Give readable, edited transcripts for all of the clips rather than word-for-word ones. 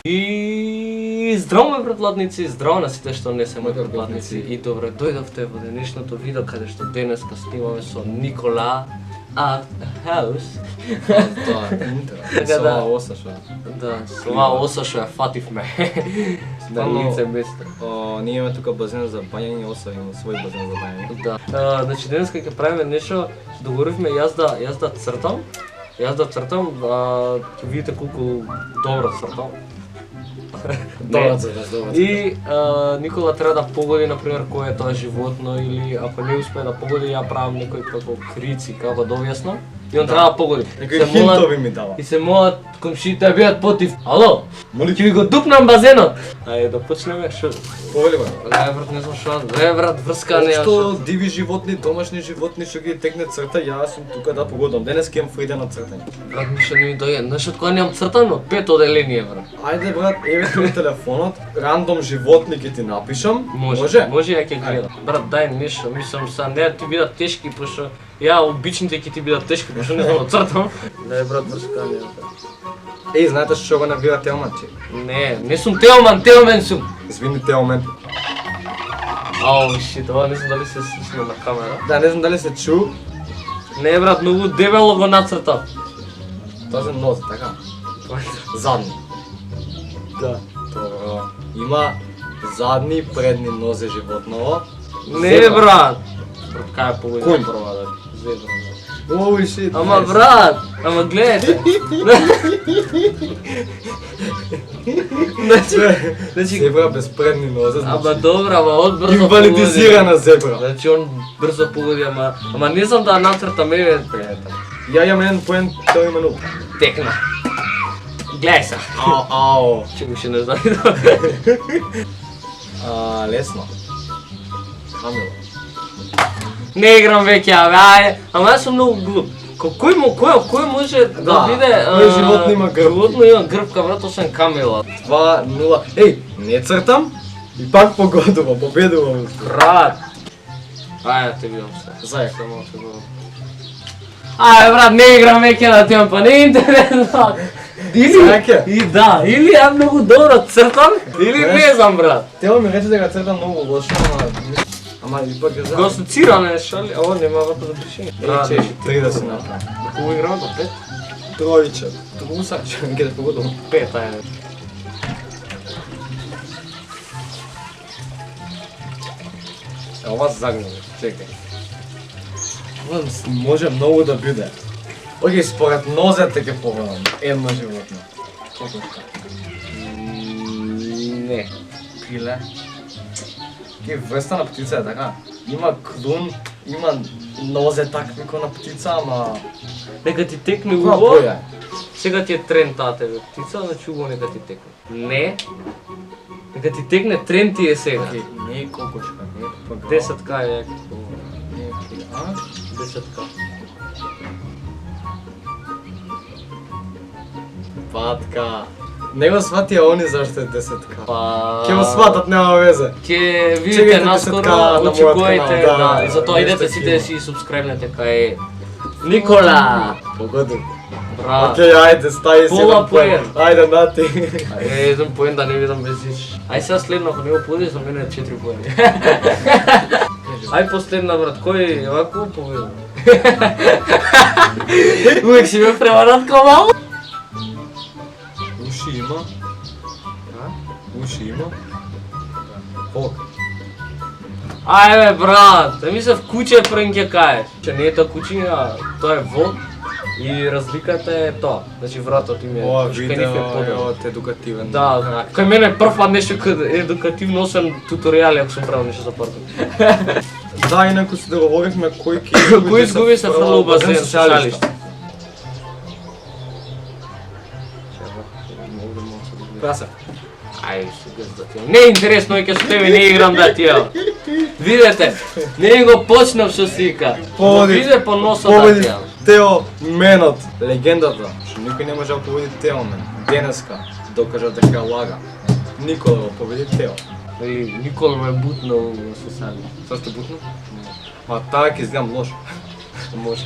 И здраво ме предплатници, здраво на сите што не се мои предплатници. И добре, дојдовте во денешното видео каде што денеска снимаме со Никола Art House. Да, интересно. Со ова оса што. Да, со ова оса што ја фативме. На лице место. Ние имаме тука базен за бањање, оса има свој базен за бањање. Да. Значи денеска ќе правиме нешто, договоривме јас да цртам. Јас да цртам, ќе видите колку добро цртам. Добро црташ, добро. И Никола треба да погоди, например, кој е тоа животно или ако не успее да погоди, ја правам некој како крици, како да објаснам. И он треба да погоди. Некои хинтови ми дава. И се молат комшиите да бидат против. Ало, ќе ви го дупнам базенот. Ајде да почнеме, шо? Повели бе. Брат, не знам шо, брат, врска не ја. Што диви животни, домашни животни што ги текне црта, јас сум тука да погодам. Денес ќе имам фри ден на цртање. Брат, ништо не ми дојде. Знаеш од кога немам цртано? 5 оделение, брат. Ајде брат, еве ти телефонот, рандом животни ќе ти напишам. Може, ја ќе гледам. Брат, дај нешто, мислам са не ти бидат тешки, пошто ја обичните ќе ти бидат тешки, пошто не знам да цртам. Дај брат, врска не ја. Еј, знаете што го навира Телман, че? Не сум Телмен сум. Извини Телман. Ау, шит, ова не знам дали се слушна на камера. Да, не знам дали се чу. Не брат, многу дебело го нацртав. Тоа се нозе, така? Задни. Да. Добро. Има задни и предни нозе животново. Не брат. Брат, кај погоди Конј. прва да зебра. Оу, шит. Ама брат, ама гледайте. Значи, Зебра без предни нозе, ама значи добра, ама он брзо инвалидизирана зебра. Значи он брзо погоди, ама не знам да нацртам, еве пријател. Ја имам еден поен, тој има нука. Текна. Гледај се. Ау. Чекай, ще не знам. Лесно. Камило. Не играм веќе, ајде. Ама јас сум многу глуп. Кој може да биде... кој животно има грб? Животно има грбка, брат, освен камила. 2-0. Еј, не цртам и пак погодувам, победувам. Брат. Ајде, те видам се. Зајак. Само се го... Ајде, брат, не играм веќе на тема, па не е интересно. Зајаке? И да, или ја многу добро цртам, или не знам, брат. Тело ми рече да го цртам многу лошо, ама ипак ја Го знам. асоцирано е, шали? Ово нема вата за пришење. Брат, 3 да се направи. Кога играме до 5? Тројче. Туку сакаш, ќе да погодувам. 5, ајде. Ова загнали, чекај. Ова може многу да биде. Океј, според нозете ќе погодам едно животно. Кокошка. Не. Пиле. Ке врста на птица е така. Има клун, има нозе такви ко на птица, ама... Нека ти текне Која уво. боја е? Сега ти е тренд таа тебе птица, значи уво нека ти текне. Не. Нека ти текне тренд ти е сега. Океј, не е кокошка, не е папагал. 10к е јаки. Не е пиле. 10к. Патка. Не го сватија они зашто е 10к. Па... Ќе го сватат, нема везе. Ќе видите Чекајте наскоро, 10K на мојот очекувајте, канал, да, и затоа нешто идете ќе сите има. си субскрајбнете кај Никола. Погоди. Брат. Океј, ајде, стаи си Пола еден поен. поен. Ајде, нати. Еден поен да не видам без иш. Ај сега следно, ако не го победи, за мене е 4 поени. Ај последна, брат, кој овако победи? Увек си ме преварат ко мало? Уши има. Уши има. Полк. Ајде, брат, да мислев куче прен ќе каеш. Че не е тоа кучиња, тоа е волк. И разликата е тоа, значи вратот им е Ова шканиф видео е е подобро. од едукативен. Да, кај мене прв пат нешто едукативно, освен туторијали ако сум правил нешто за паркот. Да, инаку се договоривме кој ќе Кој изгуби се фрла у базен со шалиште. Прасе. Ај, сега да ти. Не е интересно, ќе со тебе не играм да ти. Видете, не го почнав со сика. Победи. Виде по носот да Победи ти. Тео Менот, легендата, што никој не може да победи Тео Мен. Денеска докажа дека лага. Никола го победи Тео. Или Никола ме бутнал со сали. Што сте бутно? Ма таа ќе изгледам лошо. Може.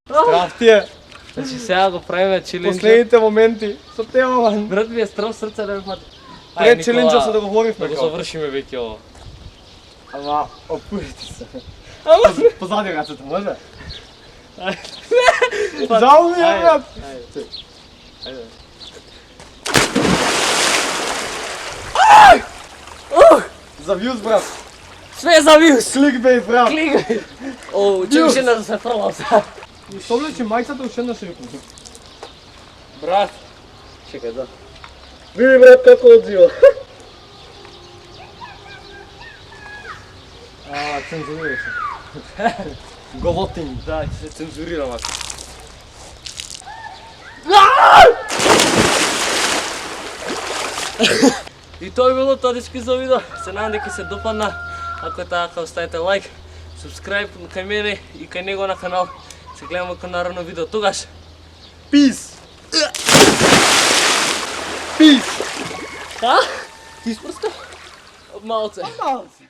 Штраф ти е. Значи сега го правим челенджа. Последните моменти со тема, ман. Брат ми е стром срце да ме мати. Пред челенджа се договоривме. Да го завршиме веќе ово. Ама, опурите се. Позади рацете, може? Жал ми е, брат. Ајде. За вјуз, брат. Све за вјус! Кликбейт, брат. Кликай! О, чекай на да се фрлам сега. И што влече мајцата уште една ширку. Брат. Чекай, да. Види, брат, како одзива. Цензурира се. Голотин. Да, ќе се цензурирам ако. И тоа е било тоа дечки за видео. Се надам дека се допадна. Ако е така, оставете лайк, субскрайб кај мене и кај него на канал. Се гледаме кај наредно видео тогаш. Пис. Пис. А? Ти спрска? Малце. Малце.